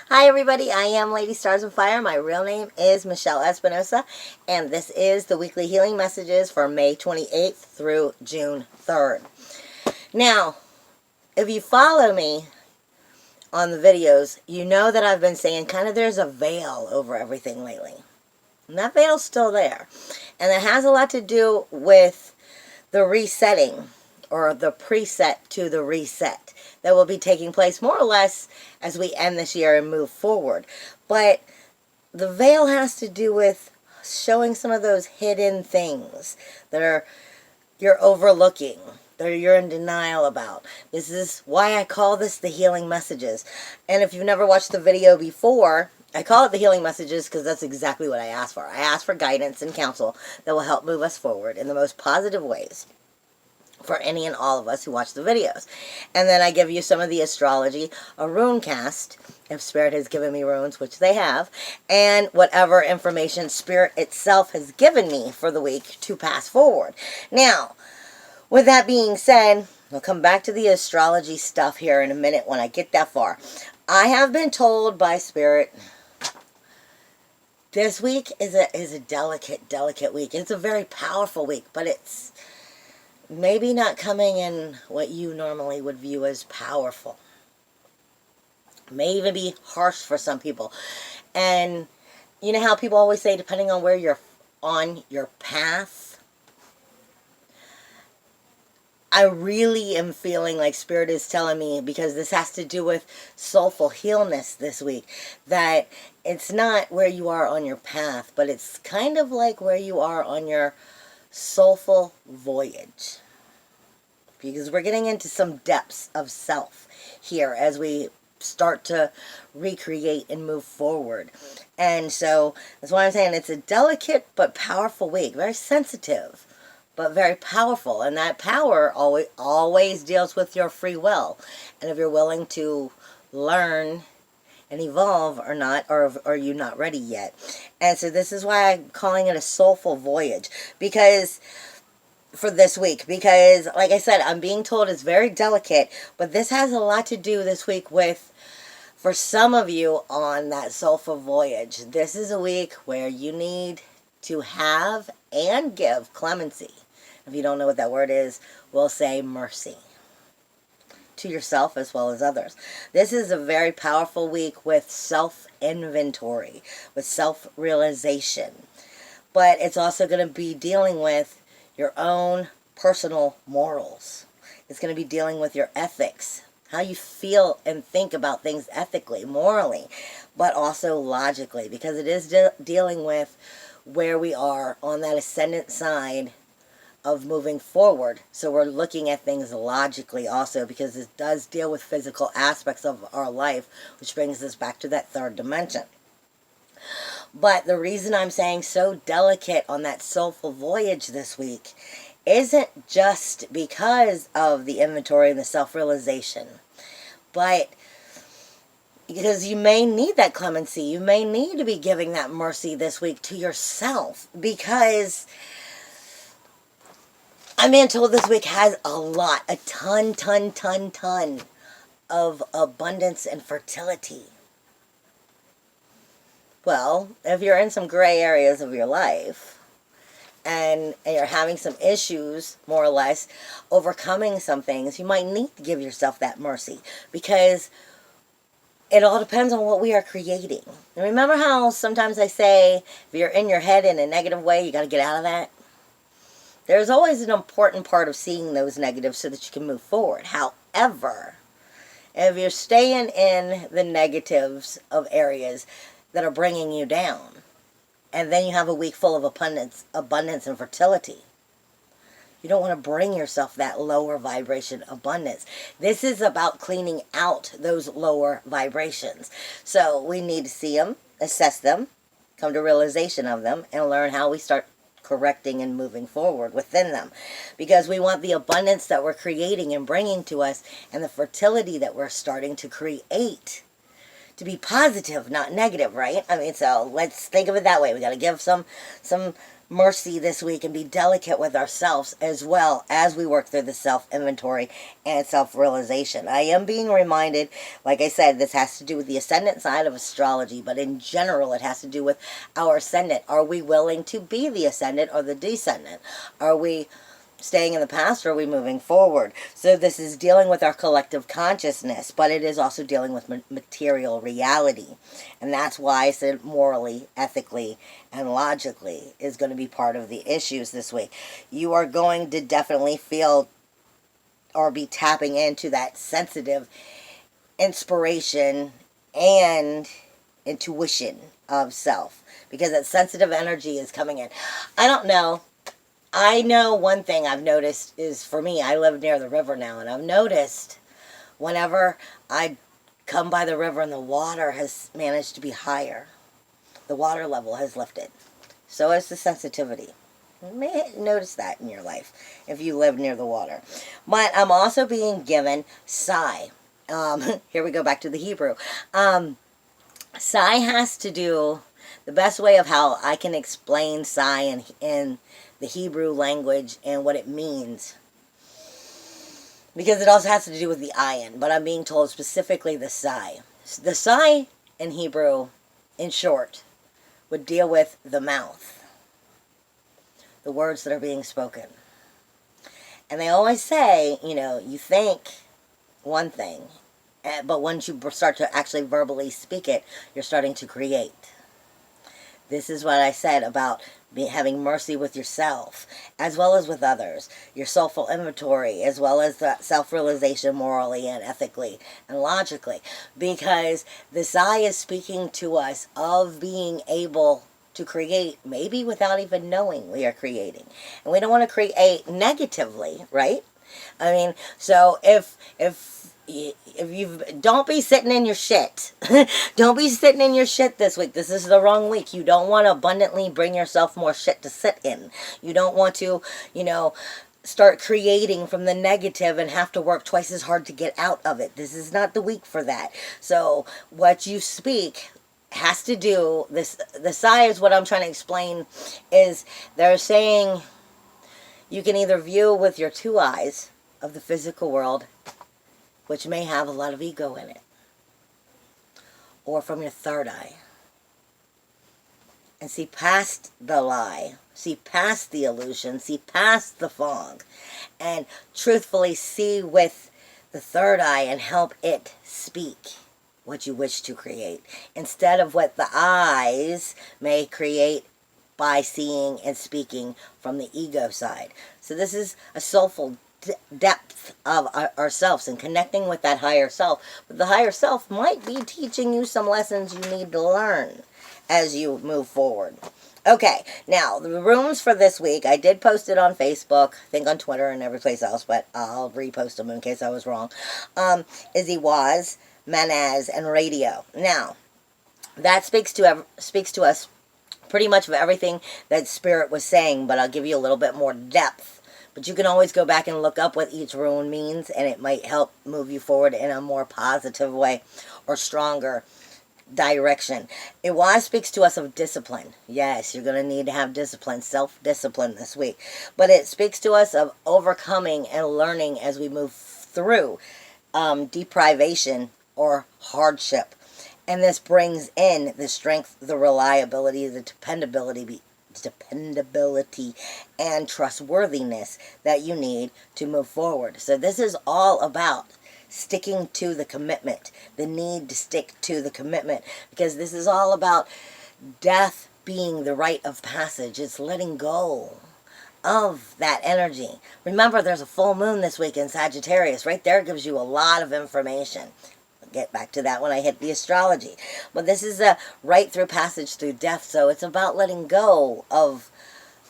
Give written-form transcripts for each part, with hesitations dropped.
Hi everybody, I am Lady Stars of Fire. My real name is Michelle Espinosa, and this is the weekly healing messages for May 28th through June 3rd. Now, if you follow me on the videos, you know that I've been saying kind of there's a veil over everything lately. And that veil's still there. And it has a lot to do with the resetting, or the preset to the reset, that will be taking place more or less as we end this year and move forward. But the veil has to do with showing some of those hidden things that you're overlooking, that you're in denial about. This is why I call this the healing messages. And if you've never watched the video before, I call it the healing messages because that's exactly what I ask for. I ask for guidance and counsel that will help move us forward in the most positive ways for any and all of us who watch the videos. And then I give you some of the astrology, a rune cast, if Spirit has given me runes, which they have, and whatever information Spirit itself has given me for the week to pass forward. Now, with that being said, we'll come back to the astrology stuff here in a minute when I get that far. I have been told by Spirit this week is a delicate week. It's a very powerful week, but it's maybe not coming in what you normally would view as powerful. May even be harsh for some people. And you know how people always say, depending on where you're on your path, I really am feeling like Spirit is telling me, because this has to do with soulful healness this week, that it's not where you are on your path, but it's kind of like where you are on your soulful voyage. Because we're getting into some depths of self here as we start to recreate and move forward. And so that's why I'm saying it's a delicate but powerful week. Very sensitive, but very powerful. And that power always deals with your free will. And if you're willing to learn and evolve or not, or are you not ready yet? And so this is why I'm calling it a soulful voyage. Because for this week, because like I said, I'm being told it's very delicate, but this has a lot to do this week with, for some of you on that soulful voyage, this is a week where you need to have and give clemency. If you don't know what that word is, we'll say mercy to yourself as well as others. This is a very powerful week with self-inventory, with self-realization, but it's also going to be dealing with your own personal morals. It's going to be dealing with your ethics, how you feel and think about things ethically, morally, but also logically, because it is dealing with where we are on that ascendant side of moving forward. So we're looking at things logically also, because it does deal with physical aspects of our life, which brings us back to that third dimension. But the reason I'm saying so delicate on that soulful voyage this week isn't just because of the inventory and the self-realization, but because you may need that clemency. You may need to be giving that mercy this week to yourself, because I'm being told this week has a lot, a ton of abundance and fertility. Well, if you're in some gray areas of your life and you're having some issues, more or less, overcoming some things, you might need to give yourself that mercy, because it all depends on what we are creating. And remember how sometimes I say, if you're in your head in a negative way, you got to get out of that? There's always an important part of seeing those negatives so that you can move forward. However, if you're staying in the negatives of areas that are bringing you down, and then you have a week full of abundance and fertility, you don't want to bring yourself that lower vibration abundance. This is about cleaning out those lower vibrations. So we need to see them, assess them, come to realization of them, and learn how we start correcting and moving forward within them, because we want the abundance that we're creating and bringing to us, and the fertility that we're starting to create, to be positive, not negative, right? I mean, so let's think of it that way. We got to give some mercy this week and be delicate with ourselves as well as we work through the self-inventory and self-realization. I am being reminded, like I said, this has to do with the ascendant side of astrology, but in general it has to do with our ascendant. Are we willing to be the ascendant or the descendant? Are we staying in the past, or are we moving forward? So this is dealing with our collective consciousness, but it is also dealing with material reality. And that's why I said morally, ethically, and logically is going to be part of the issues this week. You are going to definitely feel or be tapping into that sensitive inspiration and intuition of self, because that sensitive energy is coming in. I don't know. I know one thing I've noticed is, for me, I live near the river now, and I've noticed whenever I come by the river and the water has managed to be higher, the water level has lifted. So is the sensitivity. You may notice that in your life if you live near the water. But I'm also being given psi. Here we go back to the Hebrew. Psi has to do, the best way of how I can explain psi in the Hebrew language and what it means, because it also has to do with the ayin, but I'm being told specifically the psi. The psi in Hebrew, in short, would deal with the mouth, the words that are being spoken. And they always say, you think one thing, but once you start to actually verbally speak it, you're starting to create. This is what I said about having mercy with yourself as well as with others, your soulful inventory, as well as the self-realization morally and ethically and logically, because this eye is speaking to us of being able to create, maybe without even knowing we are creating. And we don't want to create negatively, right? I mean, so if you don't be sitting in your shit. Don't be sitting in your shit this week. This is the wrong week. You don't want to abundantly bring yourself more shit to sit in. You don't want to, start creating from the negative and have to work twice as hard to get out of it. This is not the week for that. So what you speak has to do, the psi is what I'm trying to explain, is they're saying you can either view with your two eyes of the physical world, which may have a lot of ego in it, or from your third eye, and see past the lie, see past the illusion, see past the fog, and truthfully see with the third eye and help it speak what you wish to create, instead of what the eyes may create by seeing and speaking from the ego side. So this is a soulful depth of ourselves and connecting with that higher self. But the higher self might be teaching you some lessons you need to learn as you move forward. Okay, now the runes for this week, I did post it on Facebook, I think on Twitter and every place else, but I'll repost them in case I was wrong. Is Iwaz, Manaz, and Radio. Now, that speaks to us pretty much of everything that Spirit was saying, but I'll give you a little bit more depth. But you can always go back and look up what each rune means, and it might help move you forward in a more positive way or stronger direction. Iwaz speaks to us of discipline. Yes, you're going to need to have discipline, self-discipline this week. But it speaks to us of overcoming and learning as we move through deprivation or hardship. And this brings in the strength, the reliability, the dependability and trustworthiness that you need to move forward. So this is all about sticking to the commitment, the need to stick to the commitment, because this is all about death being the rite of passage. It's letting go of that energy. Remember, there's a full moon this week in Sagittarius. Right there gives you a lot of information. I'll get back to that when I hit the astrology. But this is a right through passage through death, so it's about letting go of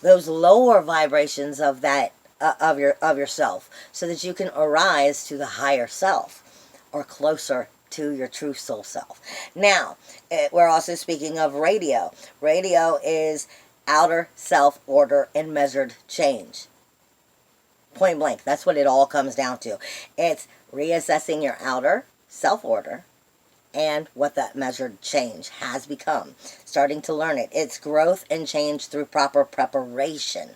those lower vibrations of that of yourself, so that you can arise to the higher self, or closer to your true soul self. Now, we're also speaking of radio. Radio is outer self order and measured change. Point blank, that's what it all comes down to. It's reassessing your outer self order and what that measured change has become. Starting to learn it. It's growth and change through proper preparation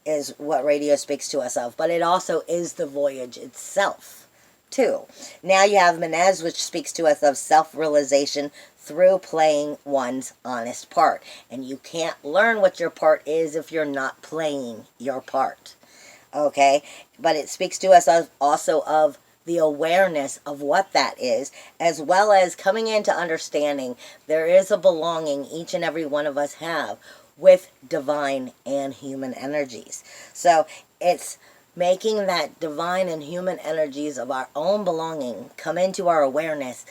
is what radio speaks to us of. But it also is the voyage itself, too. Now you have Menez, which speaks to us of self-realization through playing one's honest part. And you can't learn what your part is if you're not playing your part. Okay? But it speaks to us also of the awareness of what that is, as well as coming into understanding there is a belonging each and every one of us have with divine and human energies. So it's making that divine and human energies of our own belonging come into our awareness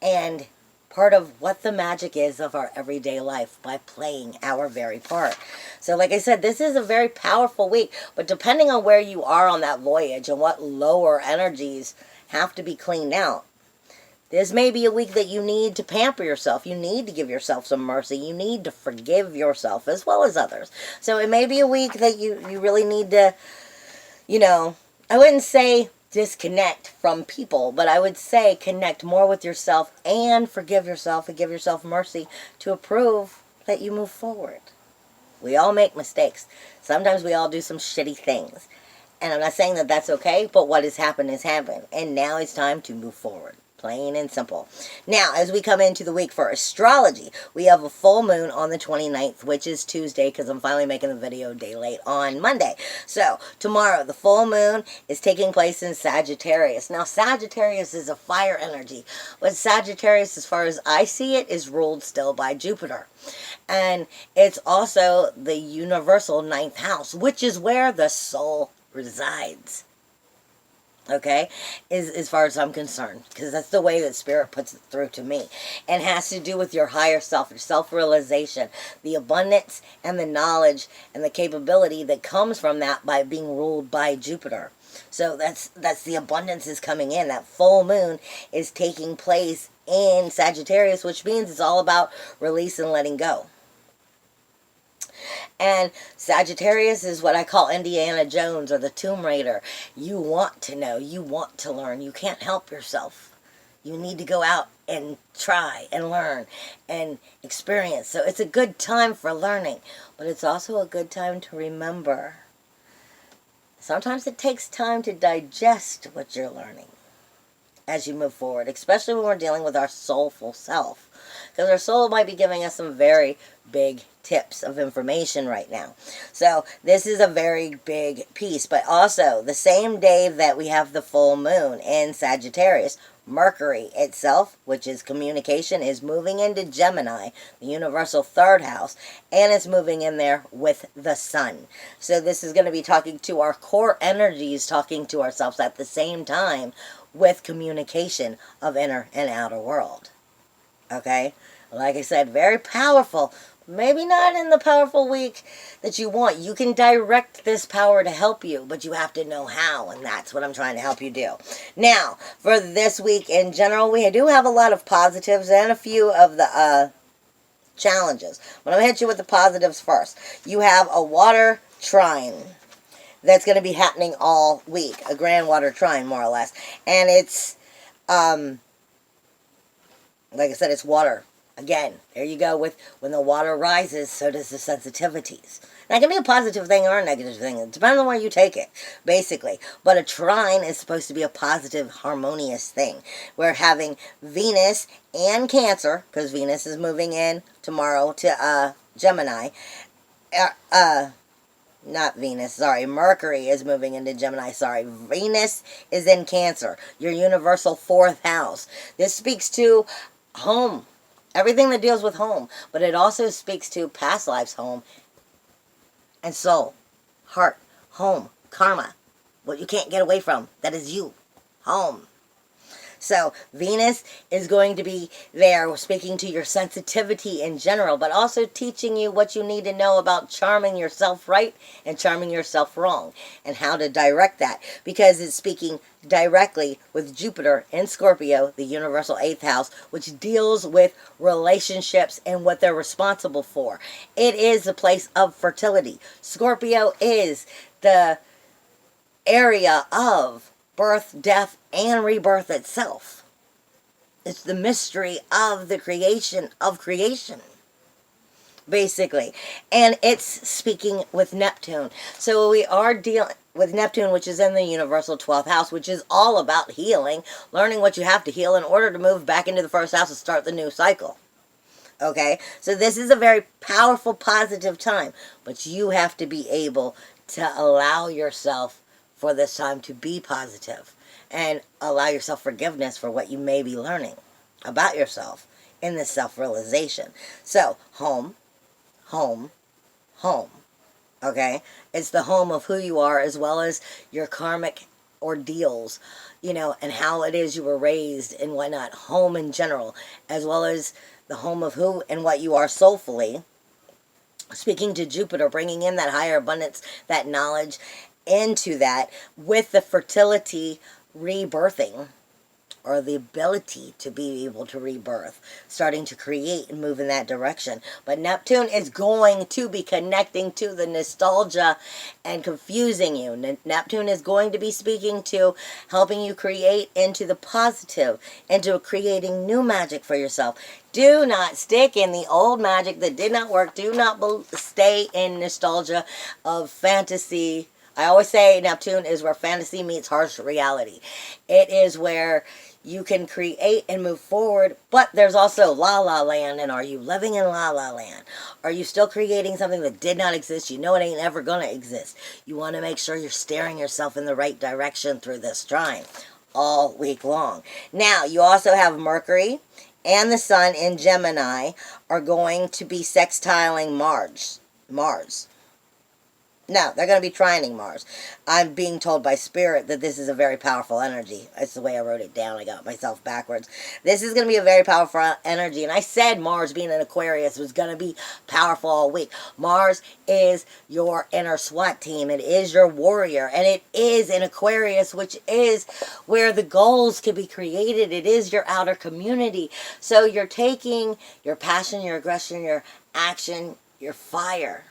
and part of what the magic is of our everyday life by playing our very part. So like I said, this is a very powerful week, but depending on where you are on that voyage and what lower energies have to be cleaned out, this may be a week that you need to pamper yourself. You need to give yourself some mercy. You need to forgive yourself as well as others. So it may be a week that you really need to, I wouldn't say disconnect from people, but I would say connect more with yourself and forgive yourself and give yourself mercy to approve that you move forward. We all make mistakes. Sometimes we all do some shitty things. And I'm not saying that that's okay, but what has happened has happened. And now it's time to move forward. Plain and simple. Now, as we come into the week for astrology, we have a full moon on the 29th, which is Tuesday, because I'm finally making the video a day late on Monday. So, tomorrow, the full moon is taking place in Sagittarius. Now, Sagittarius is a fire energy, but Sagittarius, as far as I see it, is ruled still by Jupiter. And it's also the universal 9th house, which is where the soul resides. Okay, as far as I'm concerned, because that's the way that Spirit puts it through to me, and has to do with your higher self, your self-realization, the abundance and the knowledge and the capability that comes from that by being ruled by Jupiter. So that's the abundance is coming in. That full moon is taking place in Sagittarius, which means it's all about release and letting go. And Sagittarius is what I call Indiana Jones or the Tomb Raider. You want to know. You want to learn. You can't help yourself. You need to go out and try and learn and experience. So it's a good time for learning. But it's also a good time to remember. Sometimes it takes time to digest what you're learning as you move forward. Especially when we're dealing with our soulful self. Because our soul might be giving us some very big tips of information right now. So this is a very big piece. But also, the same day that we have the full moon in Sagittarius, Mercury itself, which is communication, is moving into Gemini, the universal 3rd house, and it's moving in there with the sun. So this is going to be talking to our core energies, talking to ourselves at the same time with communication of inner and outer world. Okay? Like I said, very powerful. Maybe not in the powerful week that you want. You can direct this power to help you, but you have to know how, and that's what I'm trying to help you do. Now, for this week in general, we do have a lot of positives and a few of the challenges. But I'm going to hit you with the positives first. You have a water trine that's going to be happening all week. A grand water trine, more or less. And it's, like I said, it's water. Again, there you go with when the water rises, so does the sensitivities. That can be a positive thing or a negative thing. It depends on where you take it, basically. But a trine is supposed to be a positive, harmonious thing. We're having Venus and Cancer, because Venus is moving in tomorrow to Gemini. Not Venus, sorry. Mercury is moving into Gemini, sorry. Venus is in Cancer, your universal 4th house. This speaks to home. Everything that deals with home. But it also speaks to past lives, home, and soul, heart, home, karma. What you can't get away from. That is you. Home. So, Venus is going to be there speaking to your sensitivity in general, but also teaching you what you need to know about charming yourself right and charming yourself wrong, and how to direct that, because it's speaking directly with Jupiter in Scorpio, the universal 8th house, which deals with relationships and what they're responsible for. It is a place of fertility. Scorpio is the area of birth, death, and rebirth itself. It's the mystery of the creation of creation, basically. And it's speaking with Neptune. So we are dealing with Neptune, which is in the universal 12th house, which is all about healing, learning what you have to heal in order to move back into the first house and start the new cycle. Okay? So this is a very powerful, positive time, but you have to be able to allow yourself for this time to be positive and allow yourself forgiveness for what you may be learning about yourself in this self-realization. So, home, home, home. Okay? It's the home of who you are as well as your karmic ordeals, and how it is you were raised and whatnot. Home in general, as well as the home of who and what you are soulfully. Speaking to Jupiter, bringing in that higher abundance, that knowledge into that with the fertility rebirthing, or the ability to be able to rebirth, starting to create and move in that direction. But Neptune is going to be connecting to the nostalgia and confusing you. Neptune is going to be speaking to helping you create into the positive, into creating new magic for yourself. Do not stick in the old magic that did not work. Do not stay in nostalgia of fantasy. I always say Neptune is where fantasy meets harsh reality. It is where you can create and move forward, but there's also la la land, and are you living in la la land? Are you still creating something that did not exist? You know it ain't ever going to exist. You want to make sure you're steering yourself in the right direction through this trine all week long. Now, you also have Mercury and the Sun in Gemini are going to be sextiling Mars. No, they're going to be trining Mars. I'm being told by Spirit that this is a very powerful energy. That's the way I wrote it down. I got myself backwards. This is going to be a very powerful energy. And I said Mars being an Aquarius was going to be powerful all week. Mars is your inner SWAT team. It is your warrior. And it is in Aquarius, which is where the goals can be created. It is your outer community. So you're taking your passion, your aggression, your action, your fire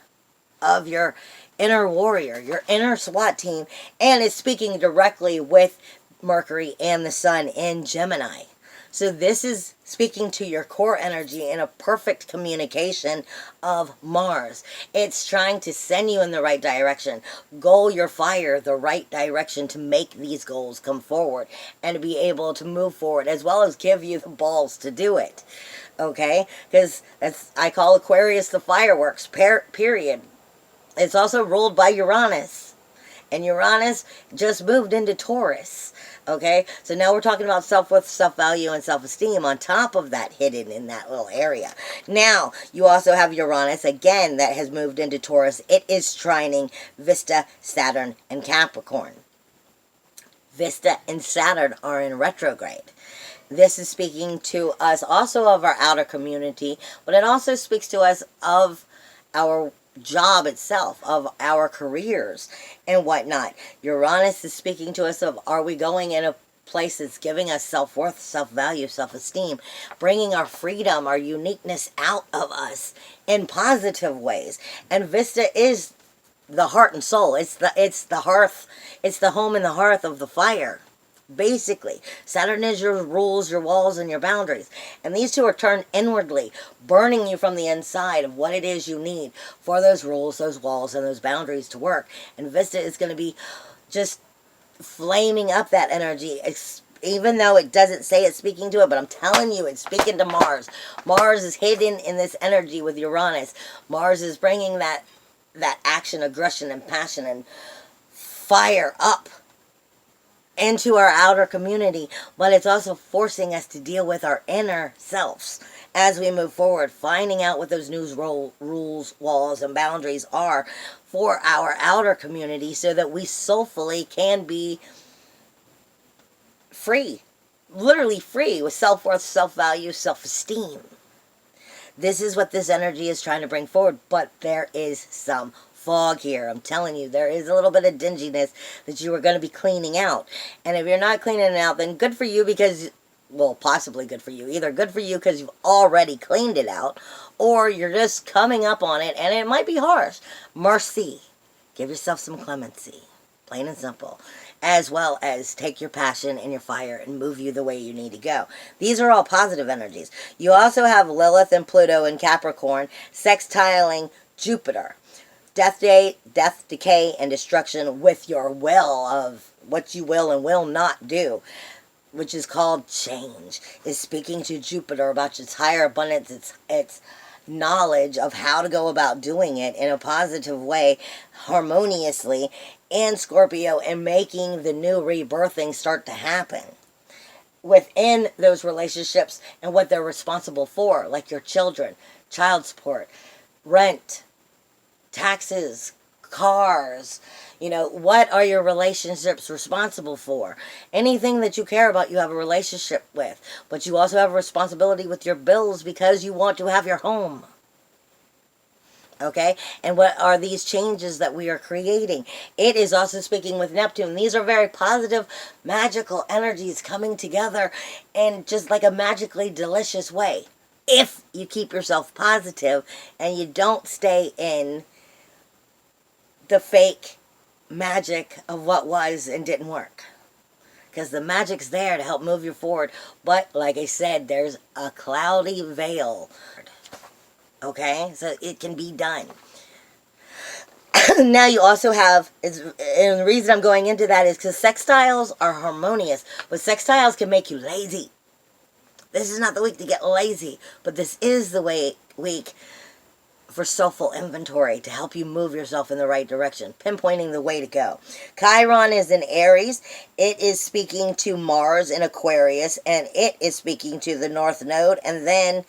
of your inner warrior, your inner SWAT team, and it's speaking directly with Mercury and the Sun in Gemini. So this is speaking to your core energy in a perfect communication of Mars. It's trying to send you in the right direction, goal your fire the right direction to make these goals come forward and to be able to move forward, as well as give you the balls to do it. Okay? Because I call Aquarius the fireworks, period. It's also ruled by Uranus. And Uranus just moved into Taurus. Okay? So now we're talking about self-worth, self-value, and self-esteem on top of that hidden in that little area. Now, you also have Uranus, again, that has moved into Taurus. It is trining Vesta, Saturn, and Capricorn. Vesta and Saturn are in retrograde. This is speaking to us also of our outer community, but it also speaks to us of our job itself, of our careers and whatnot. Uranus is speaking to us of, are we going in a place that's giving us self-worth, self-value, self-esteem, bringing our freedom, our uniqueness out of us in positive ways. And Vista is the heart and soul. It's the hearth, it's the home and the hearth of the fire. Basically, Saturn is your rules, your walls, and your boundaries. And these two are turned inwardly, burning you from the inside of what it is you need for those rules, those walls, and those boundaries to work. And Vista is going to be just flaming up that energy, even though it doesn't say it's speaking to it, but I'm telling you, it's speaking to Mars. Mars is hidden in this energy with Uranus. Mars is bringing that action, aggression, and passion and fire up into our outer community, but it's also forcing us to deal with our inner selves as we move forward, finding out what those new rules, walls, and boundaries are for our outer community so that we soulfully can be free, literally free, with self-worth, self-value, self-esteem. This is what this energy is trying to bring forward, but there is some fog here. I'm telling you, there is a little bit of dinginess that you are going to be cleaning out. And if you're not cleaning it out, then good for you because, well, possibly good for you. Either good for you because you've already cleaned it out, or you're just coming up on it, and it might be harsh. Mercy. Give yourself some clemency. Plain and simple. as well as take your passion and your fire and move you the way you need to go. These are all positive energies. You also have Lilith and Pluto in Capricorn sextiling Jupiter. Death, decay, and destruction with your will of what you will and will not do, which is called change, is speaking to Jupiter about its higher abundance, its knowledge of how to go about doing it in a positive way, harmoniously, and Scorpio, and making the new rebirthing start to happen within those relationships and what they're responsible for, like your children, child support, rent, taxes, cars. What are your relationships responsible for? Anything that you care about, you have a relationship with. But you also have a responsibility with your bills because you want to have your home. Okay? And what are these changes that we are creating? It is also speaking with Neptune. These are very positive, magical energies coming together in just like a magically delicious way. If you keep yourself positive and you don't stay in the fake magic of what was and didn't work. Because the magic's there to help move you forward. But, like I said, there's a cloudy veil. Okay? So it can be done. Now you also have, and the reason I'm going into that is because sextiles are harmonious. But sextiles can make you lazy. This is not the week to get lazy. But this is the week for soulful inventory to help you move yourself in the right direction, pinpointing the way to go. Chiron is in Aries. It is speaking to Mars in Aquarius, and it is speaking to the North Node, and then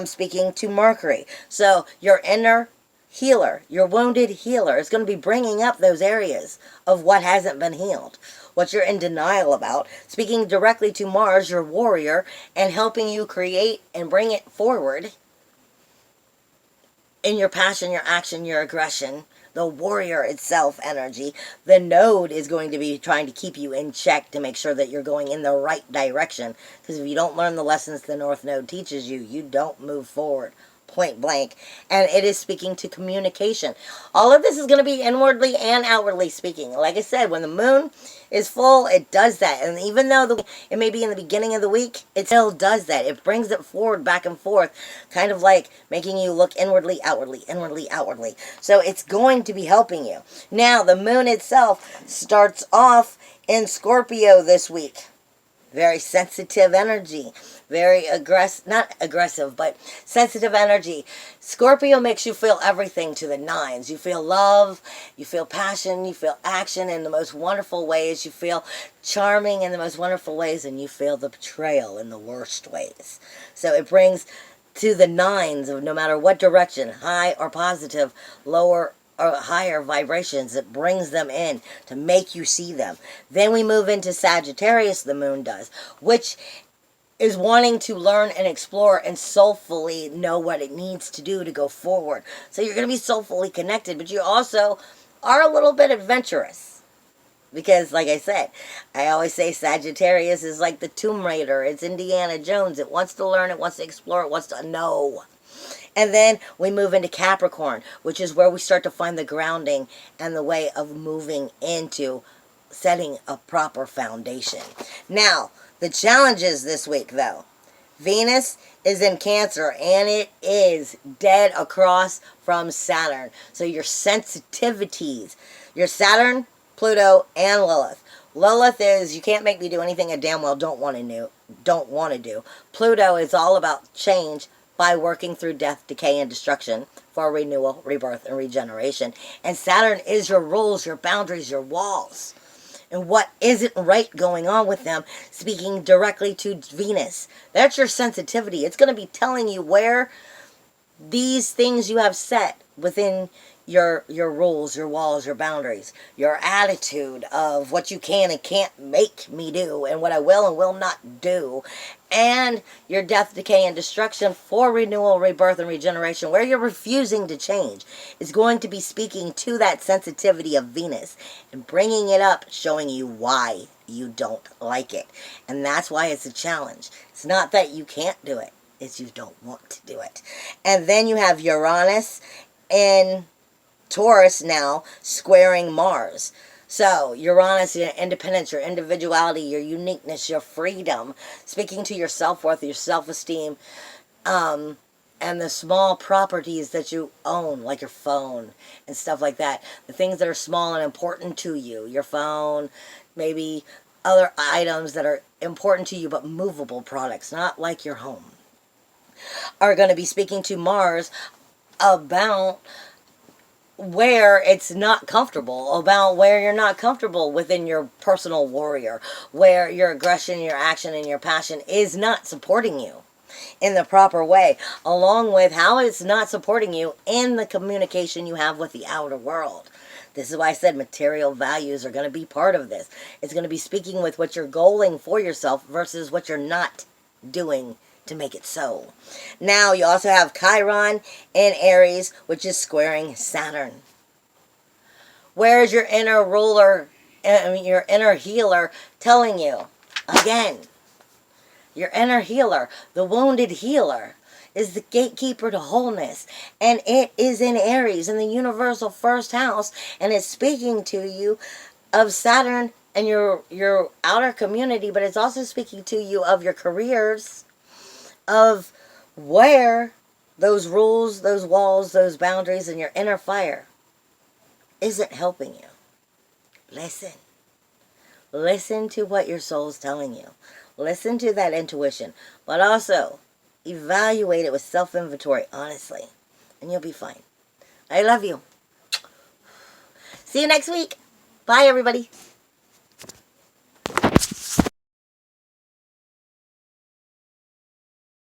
speaking to Mercury. So your inner healer, your wounded healer, is going to be bringing up those areas of what hasn't been healed, what you're in denial about, speaking directly to Mars, your warrior, and helping you create and bring it forward in your passion, your action, your aggression, the warrior itself energy. The node is going to be trying to keep you in check to make sure that you're going in the right direction. Because if you don't learn the lessons the North Node teaches you, you don't move forward. Point blank. And it is speaking to communication. All of this is going to be inwardly and outwardly speaking. Like I said, when the moon is full, it does that. And even though it may be in the beginning of the week, it still does that. It brings it forward, back and forth, kind of like making you look inwardly, outwardly, inwardly, outwardly. So it's going to be helping you. Now, the moon itself starts off in Scorpio this week. Very sensitive energy. Very not aggressive, but sensitive energy. Scorpio makes you feel everything to the nines. You feel love, you feel passion, you feel action in the most wonderful ways. You feel charming in the most wonderful ways, and you feel the betrayal in the worst ways. So it brings to the nines of no matter what direction, high or positive, lower or higher vibrations. It brings them in to make you see them. Then we move into Sagittarius, the moon does, which is wanting to learn and explore and soulfully know what it needs to do to go forward. So you're going to be soulfully connected, but you also are a little bit adventurous. Because, like I said, I always say Sagittarius is like the Tomb Raider. It's Indiana Jones. It wants to learn, it wants to explore, it wants to know. And then we move into Capricorn, which is where we start to find the grounding and the way of moving into setting a proper foundation. Now, the challenges this week, though. Venus is in Cancer, and it is dead across from Saturn. So your sensitivities, your Saturn, Pluto, and Lilith. Lilith is, you can't make me do anything I damn well don't want to do. Pluto is all about change by working through death, decay, and destruction for renewal, rebirth, and regeneration. And Saturn is your rules, your boundaries, your walls, and what isn't right going on with them, speaking directly to Venus. That's your sensitivity. It's going to be telling you where these things you have set within your rules, your walls, your boundaries, your attitude of what you can and can't make me do, and what I will and will not do, and your death, decay, and destruction for renewal, rebirth, and regeneration, where you're refusing to change, is going to be speaking to that sensitivity of Venus and bringing it up, showing you why you don't like it. And that's why it's a challenge. It's not that you can't do it, it's you don't want to do it. And then you have Uranus in Taurus now squaring Mars. So, Uranus, your independence, your individuality, your uniqueness, your freedom, speaking to your self-worth, your self-esteem, and the small properties that you own, like your phone and stuff like that. The things that are small and important to you. Your phone, maybe other items that are important to you, but movable products, not like your home, are going to be speaking to Mars about where it's not comfortable, about where you're not comfortable within your personal warrior, where your aggression, your action, and your passion is not supporting you in the proper way, along with how it's not supporting you in the communication you have with the outer world. This is why I said material values are going to be part of this. It's going to be speaking with what you're goaling for yourself versus what you're not doing to make it so. Now, you also have Chiron in Aries, which is squaring Saturn. Where's your inner ruler, your inner healer telling you? Again, your inner healer, the wounded healer, is the gatekeeper to wholeness. And it is in Aries, in the universal first house, and it's speaking to you of Saturn and your outer community, but it's also speaking to you of your careers, of where those rules, those walls, those boundaries, and your inner fire isn't helping you. Listen. Listen to what your soul's telling you. Listen to that intuition, but also evaluate it with self-inventory, honestly, and you'll be fine. I love you. See you next week. Bye, everybody.